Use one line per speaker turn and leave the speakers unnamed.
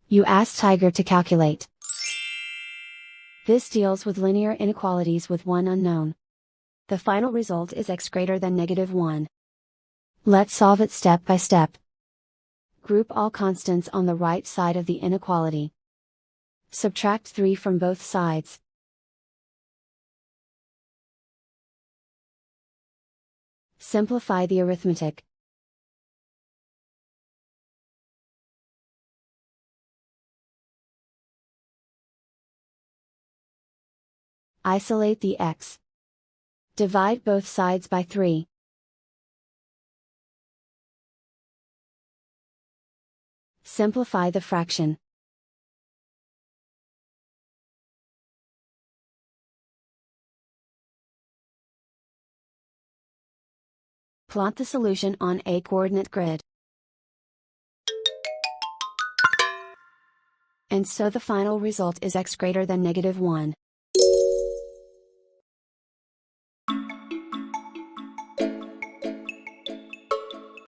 You ask Tiger to calculate. This deals with linear inequalities with one unknown. The final result is x greater than -1. Let's solve it step by step. Group all constants on the right side of the inequality. Subtract 3 from both sides. Simplify the arithmetic. Isolate the x. Divide both sides by 3. Simplify the fraction. Plot the solution on a coordinate grid. And so the final result is x greater than -1.